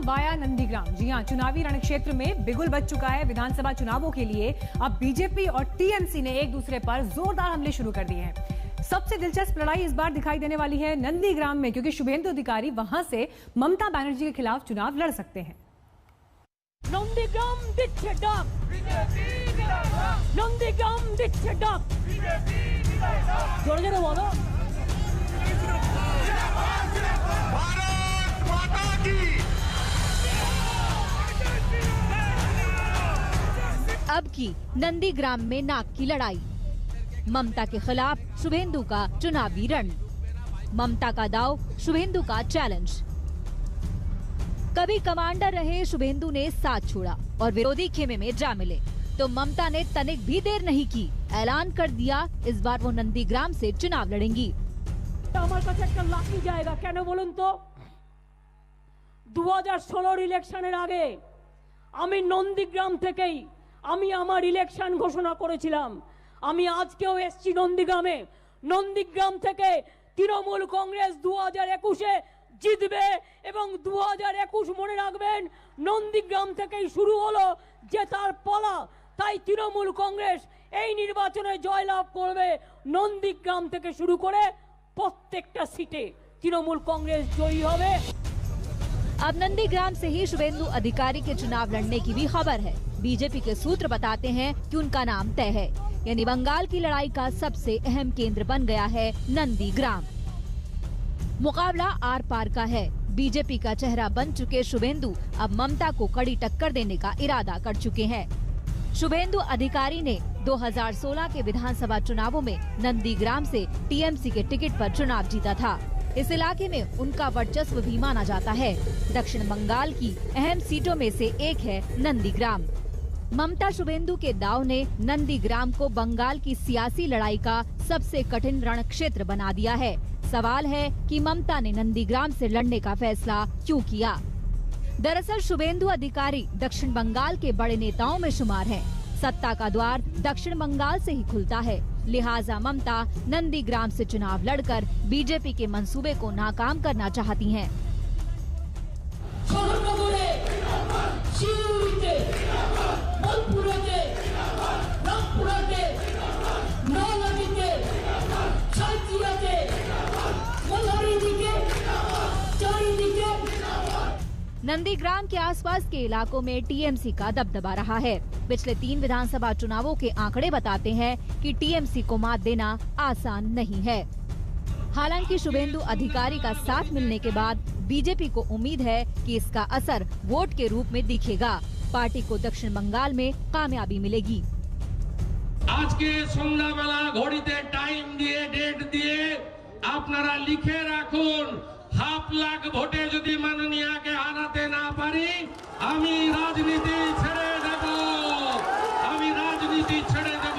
Via Nandigram. जी हां, चुनावी रणक्षेत्र में बिगुल बज चुका है। विधानसभा चुनावों के लिए अब बीजेपी और टीएमसी ने एक दूसरे पर जोरदार हमले शुरू कर दिए हैं। सबसे दिलचस्प लड़ाई इस बार दिखाई देने वाली है नंदीग्राम में, क्योंकि शुभेंदु अधिकारी वहां से ममता बनर्जी के खिलाफ चुनाव लड़ सकते हैं। नंदीग्राम जोर बोलो। अब की नंदीग्राम में नाक की लड़ाई। ममता के खिलाफ शुभेंदु का चुनावी रण। ममता का दाव, शुभेंदु का चैलेंज। कभी कमांडर रहे शुभेंदु ने साथ छोड़ा और विरोधी खेमे में जा मिले, तो ममता ने तनिक भी देर नहीं की, ऐलान कर दिया इस बार वो नंदीग्राम से चुनाव लड़ेंगी। हमारे पास एक लाठी जाएगा, क्या बोलूं तो 2016 ইলেকশনের আগে আমি নন্দীগ্রাম থেকেই আমি আমার ইলেকশন ঘোষণা করেছিলাম। আমি আজকেও এসছি নন্দীগ্রামে। নন্দীগ্রাম থেকে তৃণমূল কংগ্রেস 2021-এ জিতবে এবং 2021 মনে রাখবেন নন্দীগ্রাম থেকেই শুরু হলো জেতার পালা। তাই তৃণমূল কংগ্রেস এই নির্বাচনে জয়লাভ করবে। নন্দীগ্রাম থেকে শুরু করে প্রত্যেকটা সিটে তৃণমূল কংগ্রেস জয়ী হবে। अब नंदीग्राम से ही शुभेंदु अधिकारी के चुनाव लड़ने की भी खबर है। बीजेपी के सूत्र बताते हैं कि उनका नाम तय है, यानी बंगाल की लड़ाई का सबसे अहम केंद्र बन गया है नंदीग्राम। मुकाबला आर पार का है। बीजेपी का चेहरा बन चुके शुभेंदु अब ममता को कड़ी टक्कर देने का इरादा कर चुके हैं। शुभेंदु अधिकारी ने 2016 के विधानसभा चुनावों में नंदीग्राम से टीएमसी के टिकट पर चुनाव जीता था। इस इलाके में उनका वर्चस्व भी माना जाता है। दक्षिण बंगाल की अहम सीटों में से एक है नंदीग्राम। ममता शुभेंदु के दाव ने नंदीग्राम को बंगाल की सियासी लड़ाई का सबसे कठिन रण क्षेत्र बना दिया है। सवाल है कि ममता ने नंदीग्राम से लड़ने का फैसला क्यों किया। दरअसल शुभेंदु अधिकारी दक्षिण बंगाल के बड़े नेताओं में शुमार हैं। सत्ता का द्वार दक्षिण बंगाल से ही खुलता है, लिहाजा ममता नंदीग्राम से चुनाव लड़कर बीजेपी के मंसूबे को नाकाम करना चाहती हैं। नंदीग्राम के आसपास के इलाकों में टीएमसी का दबदबा रहा है। पिछले 3 विधानसभा चुनावों के आंकड़े बताते हैं कि टीएमसी को मात देना आसान नहीं है। हालांकि शुभेंदु अधिकारी का साथ मिलने के बाद बीजेपी को उम्मीद है कि इसका असर वोट के रूप में दिखेगा। पार्टी को दक्षिण बंगाल में कामयाबी मिलेगी। आज के सन्ध्या बेला घड़ीते टाइम दिए डेट दिए आपनारा लिखे राखुन। 1/2 लाख ভোটে যদি মাননীয়াকে হারাতে না পারি আমি রাজনীতি ছেড়ে দেব।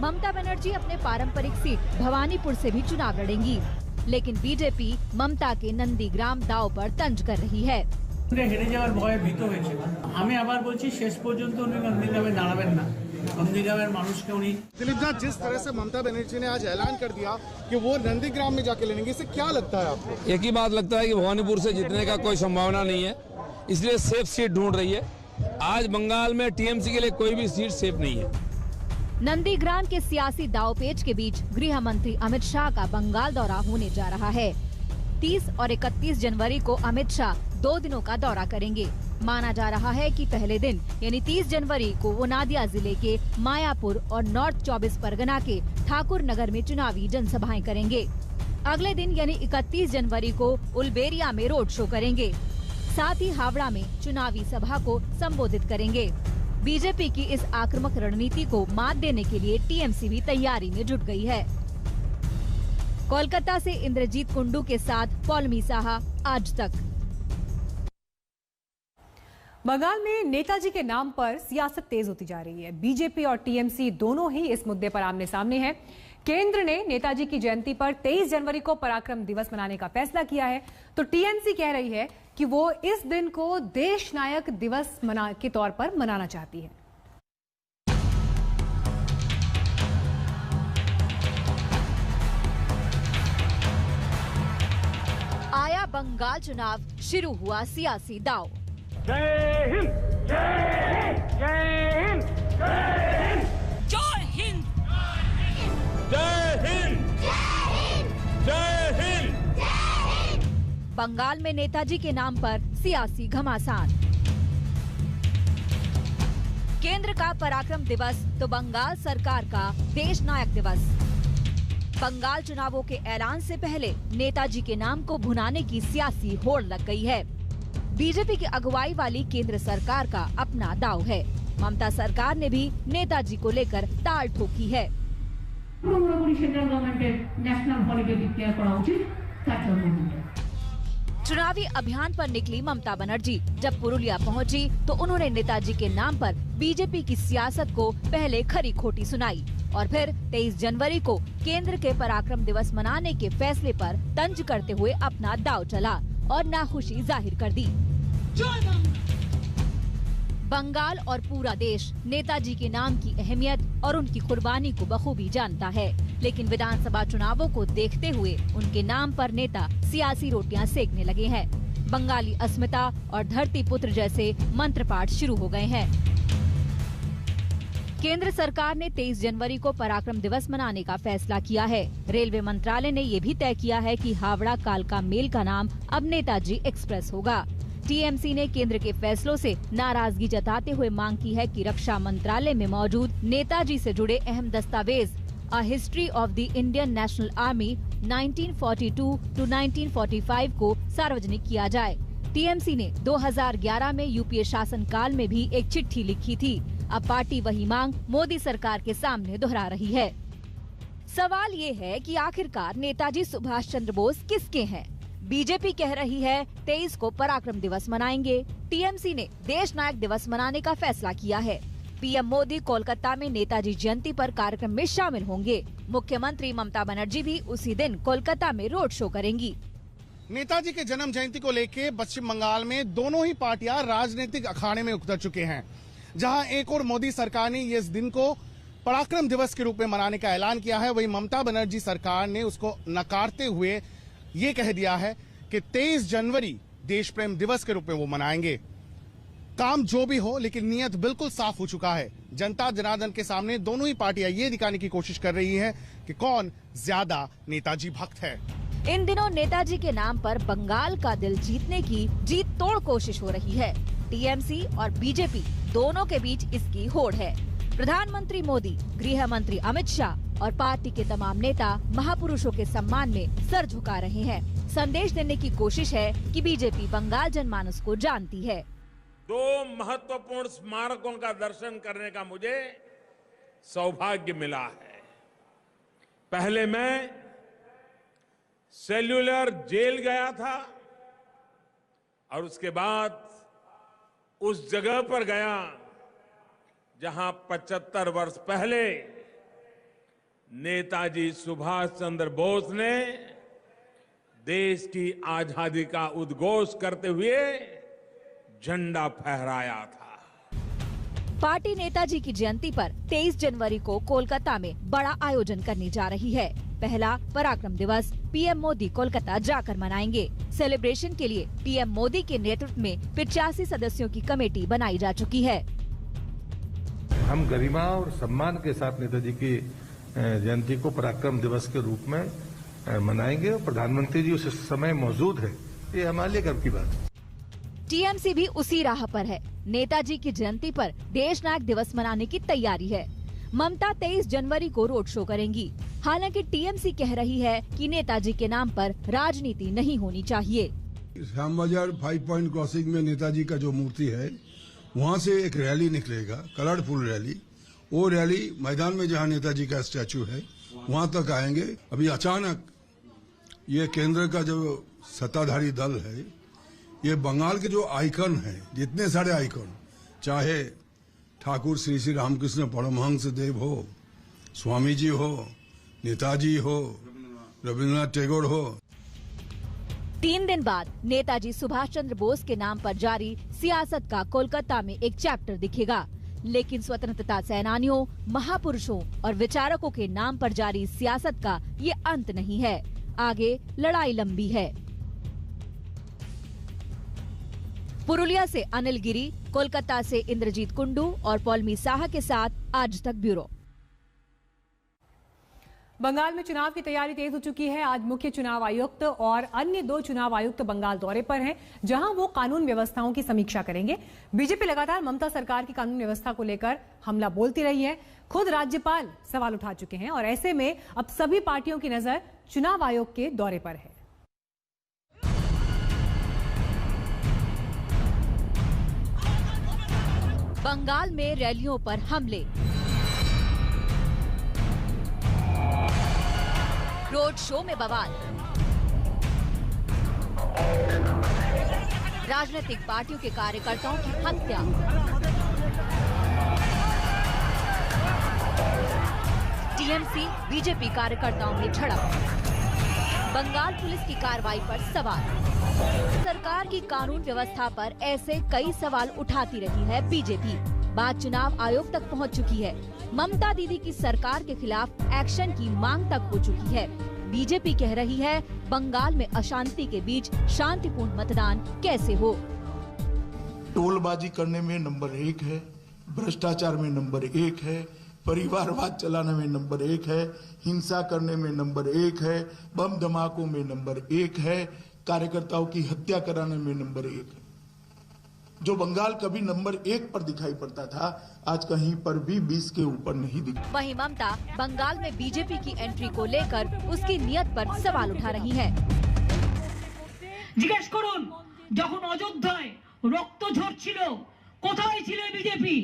ममता बनर्जी अपने पारंपरिक सीट भवानीपुर से भी चुनाव लड़ेंगी, लेकिन बीजेपी ममता के नंदीग्राम दाव पर तंज कर रही है। হেরে যাওয়ার ভয়ে ভীত হয়েছে। আমি আবার বলছি শেষ পর্যন্ত উনি নন্দীগ্রামে দাঁড়াবেন না। नंदीग्राम मानुष के उन्हीं दिलीप जी, जिस तरह से ममता बनर्जी ने आज ऐलान कर दिया कि वो नंदीग्राम में जाके लड़ेंगे, इससे क्या लगता है आपको? एक ही बात लगता है कि भवानीपुर से जीतने का कोई संभावना नहीं है, इसलिए सेफ सीट ढूंढ रही है। आज बंगाल में टीएमसी के लिए कोई भी सीट सेफ नहीं है। नंदीग्राम के सियासी दावपेच के बीच गृह मंत्री अमित शाह का बंगाल दौरा होने जा रहा है। 30 और 31 जनवरी को अमित शाह 2 दिनों का दौरा करेंगे। माना जा रहा है कि पहले दिन यानी 30 जनवरी को वो नादिया जिले के मायापुर और नॉर्थ 24 परगना के ठाकुर नगर में चुनावी जनसभाएं करेंगे। अगले दिन यानी 31 जनवरी को उलबेरिया में रोड शो करेंगे। साथ ही हावड़ा में चुनावी सभा को संबोधित करेंगे। बीजेपी की इस आक्रामक रणनीति को मात देने के लिए टीएमसी भी तैयारी में जुट गई है। कोलकाता से इंद्रजीत कुंडू के साथ पौलमी साहा, आज तक। बंगाल में नेताजी के नाम पर सियासत तेज होती जा रही है। बीजेपी और टीएमसी दोनों ही इस मुद्दे पर आमने सामने हैं। केंद्र ने नेताजी की जयंती पर 23 जनवरी को पराक्रम दिवस मनाने का फैसला किया है, तो टीएमसी कह रही है कि वो इस दिन को देश नायक दिवस के तौर पर मनाना चाहती है। आया बंगाल चुनाव, शुरू हुआ सियासी दांव। जय हिंद, जय हिंद, जय हिंद, जय हिंद, जय हिंद, जय हिंद, जय हिंद। बंगाल में नेताजी के नाम पर सियासी घमासान। केंद्र का पराक्रम दिवस तो बंगाल सरकार का देश नायक दिवस। बंगाल चुनावों के ऐलान से पहले नेताजी के नाम को भुनाने की सियासी होड़ लग गई है। बीजेपी की अगुवाई वाली केंद्र सरकार का अपना दांव है। ममता सरकार ने भी नेताजी को लेकर ताल ठोकी है। चुनावी अभियान पर निकली ममता बनर्जी जब पुरुलिया पहुंची तो उन्होंने नेताजी के नाम पर बीजेपी की सियासत को पहले खरी खोटी सुनाई और फिर 23 जनवरी को केंद्र के पराक्रम दिवस मनाने के फैसले पर तंज करते हुए अपना दांव चला और नाखुशी जाहिर कर दी। बंगाल और पूरा देश नेताजी के नाम की अहमियत और उनकी कुर्बानी को बखूबी जानता है, लेकिन विधानसभा चुनावों को देखते हुए उनके नाम पर नेता सियासी रोटियां सेकने लगे हैं। बंगाली अस्मिता और धरती पुत्र जैसे मंत्र पाठ शुरू हो गए हैं। केंद्र सरकार ने 23 जनवरी को पराक्रम दिवस मनाने का फैसला किया है। रेलवे मंत्रालय ने ये भी तय किया है कि हावड़ा कालका मेल का नाम अब नेताजी एक्सप्रेस होगा। टीएमसी ने केंद्र के फैसलों से नाराजगी जताते हुए मांग की है कि रक्षा मंत्रालय में मौजूद नेताजी से जुड़े अहम दस्तावेज a history of the Indian National Army 1942 to 1945 को सार्वजनिक किया जाए। टीएमसी ने 2011 में यूपीए शासनकाल में भी एक चिट्ठी लिखी थी। अब पार्टी वही मांग मोदी सरकार के सामने दोहरा रही है। सवाल ये है कि आखिरकार नेताजी सुभाष चंद्र बोस किसके हैं? बीजेपी कह रही है 23 को पराक्रम दिवस मनाएंगे। टीएमसी ने देश नायक दिवस मनाने का फैसला किया है। पीएम मोदी कोलकाता में नेताजी जयंती पर कार्यक्रम में शामिल होंगे। मुख्यमंत्री ममता बनर्जी भी उसी दिन कोलकाता में रोड शो करेंगी। नेताजी के जन्म जयंती को लेकर पश्चिम बंगाल में दोनों ही पार्टियां राजनीतिक अखाड़े में उतर चुके हैं। जहां एक और मोदी सरकार ने इस दिन को पराक्रम दिवस के रूप में मनाने का ऐलान किया है, वहीं ममता बनर्जी सरकार ने उसको नकारते हुए ये कह दिया है कि 23 जनवरी देश प्रेम दिवस के रूप में वो मनाएंगे। काम जो भी हो, लेकिन नियत बिल्कुल साफ हो चुका है। जनता जनार्दन के सामने दोनों ही पार्टियां ये दिखाने की कोशिश कर रही है कि कौन ज्यादा नेताजी भक्त है। इन दिनों नेताजी के नाम पर बंगाल का दिल जीतने की जीत तोड़ कोशिश हो रही है। टीएमसी और बीजेपी दोनों के बीच इसकी होड़ है। प्रधानमंत्री मोदी, गृह मंत्री अमित शाह और पार्टी के तमाम नेता महापुरुषों के सम्मान में सर झुका रहे हैं। संदेश देने की कोशिश है कि बीजेपी बंगाल जनमानस को जानती है। 2 महत्वपूर्ण स्मारकों का दर्शन करने का मुझे सौभाग्य मिला है। पहले मैं सेल्यूलर जेल गया था और उसके बाद उस जगह पर गया जहां 75 वर्ष पहले नेताजी सुभाष चंद्र बोस ने देश की आजादी का उद्घोष करते हुए झंडा फहराया था। पार्टी नेताजी की जयंती पर 23 जनवरी को कोलकाता में बड़ा आयोजन करने जा रही है। पहला पराक्रम दिवस पीएम मोदी कोलकाता जाकर मनाएंगे। सेलिब्रेशन के लिए पीएम मोदी के नेतृत्व में 85 सदस्यों की कमेटी बनाई जा चुकी है। हम गरिमा और सम्मान के साथ नेताजी की जयंती को पराक्रम दिवस के रूप में मनाएंगे और प्रधानमंत्री जी उस समय मौजूद है, ये हमारे लिए गर्व की बात है। टीएमसी भी उसी राह पर है। नेताजी की जयंती पर देश नायक दिवस मनाने की तैयारी है। ममता 23 जनवरी को रोड शो करेंगी। हालांकि टीएमसी कह रही है कि नेताजी के नाम पर राजनीति नहीं होनी चाहिए। श्याम बाजार 5 पॉइंट क्रॉसिंग में नेताजी का जो मूर्ति है, वहाँ से एक रैली निकलेगा, कलरफुल रैली। वो रैली मैदान में जहाँ नेताजी का स्टैचू है वहाँ तक आएंगे। अभी अचानक ये केंद्र का जो सत्ताधारी दल है, ये बंगाल के जो आइकन है, जितने सारे आइकन, चाहे ठाकुर श्री श्री रामकृष्ण परमहंस देव हो, स्वामी जी हो, नेताजी हो, रविन्द्रनाथ टैगोर हो। 3 दिन बाद नेताजी सुभाष चंद्र बोस के नाम पर जारी सियासत का कोलकाता में एक चैप्टर दिखेगा, लेकिन स्वतंत्रता सेनानियों, महापुरुषों और विचारकों के नाम पर जारी सियासत का ये अंत नहीं है। आगे लड़ाई लंबी है। पुरुलिया से अनिल गिरी, कोलकाता से इंद्रजीत कुंडू और पौलमी साहा के साथ आज तक ब्यूरो। बंगाल में चुनाव की तैयारी तेज हो चुकी है। आज मुख्य चुनाव आयुक्त और अन्य 2 चुनाव आयुक्त बंगाल दौरे पर हैं, जहां वो कानून व्यवस्थाओं की समीक्षा करेंगे। बीजेपी लगातार ममता सरकार की कानून व्यवस्था को लेकर हमला बोलती रही है। खुद राज्यपाल सवाल उठा चुके हैं और ऐसे में अब सभी पार्टियों की नजर चुनाव आयोग के दौरे पर है। बंगाल में रैलियों पर हमले, रोड शो में बवाल, राजनीतिक पार्टियों के कार्यकर्ताओं की हत्या, टीएमसी बीजेपी कार्यकर्ताओं में झड़प, बंगाल पुलिस की कार्रवाई पर सवाल। सरकार की कानून व्यवस्था पर ऐसे कई सवाल उठाती रही है बीजेपी। बात चुनाव आयोग तक पहुंच चुकी है। ममता दीदी की सरकार के खिलाफ एक्शन की मांग तक हो चुकी है। बीजेपी कह रही है बंगाल में अशांति के बीच शांतिपूर्ण मतदान कैसे हो। टोलबाजी करने में नंबर 1 है, भ्रष्टाचार में नंबर 1 है, परिवारवाद चलाने में नंबर 1 है, हिंसा करने में नंबर 1 है, बम धमाकों में नंबर 1 है, कार्यकर्ताओं की हत्या कराने में नंबर 1 है। जो बंगाल कभी नंबर 1 पर दिखाई पड़ता था, आज कहीं पर भी 20 के ऊपर नहीं दिखा। वहीं ममता बंगाल में बीजेपी की एंट्री को लेकर उसकी नियत पर सवाल उठा रही है। জিজ্ঞেস করুন, যখন অযোধ্যায় রক্ত ঝরছিল কোথায় ছিল বিজেপি?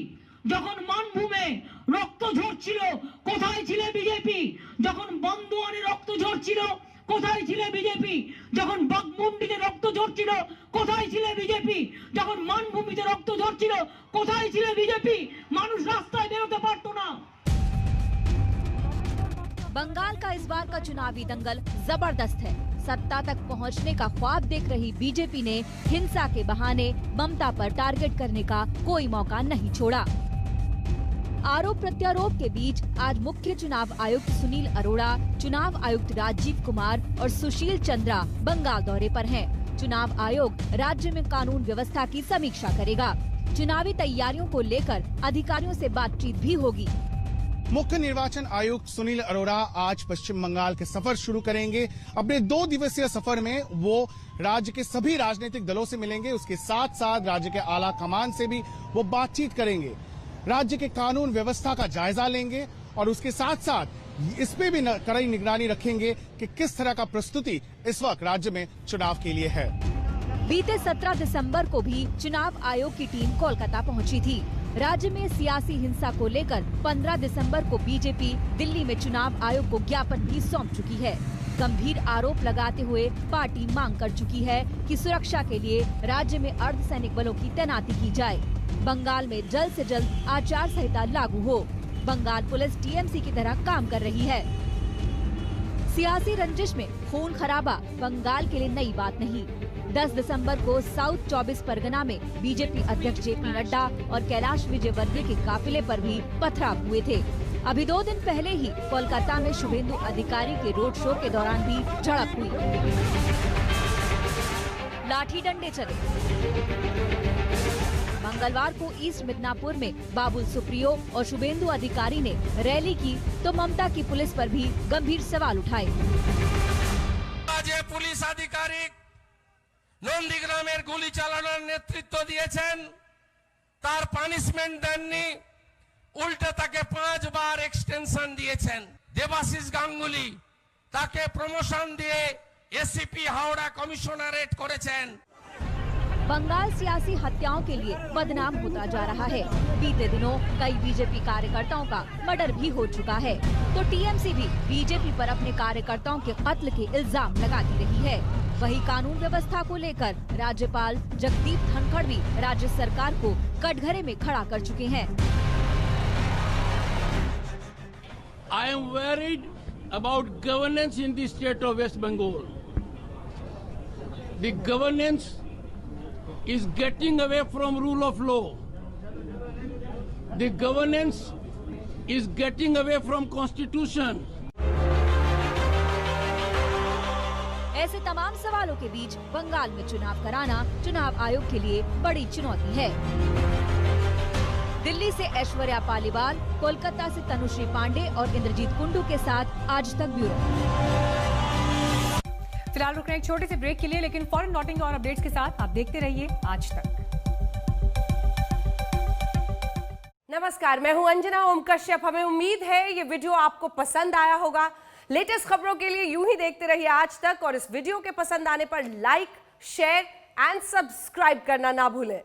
যখন মানভূমে রক্ত ঝরছিল কোথায় ছিল বিজেপি? যখন বন্দুয়ানে রক্ত ঝরছিল কোথায় ছিল বিজেপি? যখন বাগমুন্ডিতে রক্ত ঝরছিল কোথায় ছিল বিজেপি? যখন মানভূমিতে রক্ত ঝরছিল কোথায় ছিল বিজেপি? মানুষ রাস্তায় বেরোতে পারতো না। बंगाल का इस बार का चुनावी दंगल जबरदस्त है। सत्ता तक पहुंचने का ख्वाब देख रही बीजेपी ने हिंसा के बहाने ममता पर टारगेट करने का कोई मौका नहीं छोड़ा। आरोप प्रत्यारोप के बीच आज मुख्य चुनाव आयुक्त सुनील अरोड़ा, चुनाव आयुक्त राजीव कुमार और सुशील चंद्रा बंगाल दौरे पर हैं। चुनाव आयोग राज्य में कानून व्यवस्था की समीक्षा करेगा। चुनावी तैयारियों को लेकर अधिकारियों से बातचीत भी होगी। मुख्य निर्वाचन आयुक्त सुनील अरोड़ा आज पश्चिम बंगाल के सफर शुरू करेंगे। अपने 2 दिवसीय सफर में वो राज्य के सभी राजनीतिक दलों से मिलेंगे। उसके साथ साथ राज्य के आला कमान से भी वो बातचीत करेंगे, राज्य के कानून व्यवस्था का जायजा लेंगे और उसके साथ साथ इस पे भी कड़ी निगरानी रखेंगे कि किस तरह का प्रस्तुति इस वक्त राज्य में चुनाव के लिए है। बीते 17 दिसंबर को भी चुनाव आयोग की टीम कोलकाता पहुंची थी। राज्य में सियासी हिंसा को लेकर 15 दिसंबर को बीजेपी दिल्ली में चुनाव आयोग को ज्ञापन भी सौंप चुकी है। गंभीर आरोप लगाते हुए पार्टी मांग कर चुकी है कि सुरक्षा के लिए राज्य में अर्धसैनिक बलों की तैनाती की जाए। बंगाल में जल्द से जल्द आचार संहिता लागू हो। बंगाल पुलिस टीएमसी की तरह काम कर रही है। सियासी रंजिश में खून खराबा बंगाल के लिए नई बात नहीं। 10 दिसंबर को साउथ 24 परगना में बीजेपी अध्यक्ष जेपी नड्डा और कैलाश विजयवर्गीय के काफिले पर भी पथराव हुए थे। अभी 2 दिन पहले ही कोलकाता में शुभेंदु अधिकारी के रोड शो के दौरान भी झड़प हुई। लाठी डंडे चले। मंगलवार को ईस्ट मिदनापुर में बाबुल सुप्रियो और शुभेंदु अधिकारी ने रैली की तो ममता की पुलिस पर भी गंभीर सवाल उठाए। पुलिस अधिकारी নন্দীগ্রামের গুলি চালানোর নেতৃত্ব দিয়েছেন, তার পানিশমেন্ট দেননি, উল্টে তাকে 5 বার এক্সটেনশন দিয়েছেন। দেবাশিস গাঙ্গুলি তাকে প্রমোশন দিয়ে এসিপি হাওড়া কমিশনারেট করেছেন। बंगाल सियासी हत्याओं के लिए बदनाम होता जा रहा है। बीते दिनों कई बीजेपी कार्यकर्ताओं का मर्डर भी हो चुका है, तो टीएमसी भी बीजेपी पर अपने कार्यकर्ताओं के कत्ल के इल्जाम लगाती रही है। वही कानून व्यवस्था को लेकर राज्यपाल जगदीप धनखड़ भी राज्य सरकार को कटघरे में खड़ा कर चुके हैं। I am worried about governance in the state of West Bengal. The governance is getting away from rule of law. The governance is getting away from constitution. ऐसे तमाम सवालों के बीच बंगाल में चुनाव कराना चुनाव आयोग के लिए बड़ी चुनौती है। दिल्ली से ऐश्वर्या पालीवाल, कोलकाता से तनुश्री पांडे और इंद्रजीत कुंडू के साथ आज तक ब्यूरो। फिलहाल रुक रहे हैं एक छोटे से ब्रेक के लिए, लेकिन फौरन लौटेंगे और अपडेट्स के साथ। आप देखते रहिए आज तक। नमस्कार, मैं हूं अंजना ओम कश्यप। हमें उम्मीद है ये वीडियो आपको पसंद आया होगा। लेटेस्ट खबरों के लिए यूं ही देखते रहिए आज तक, और इस वीडियो के पसंद आने पर लाइक, शेयर एंड सब्सक्राइब करना ना भूलें।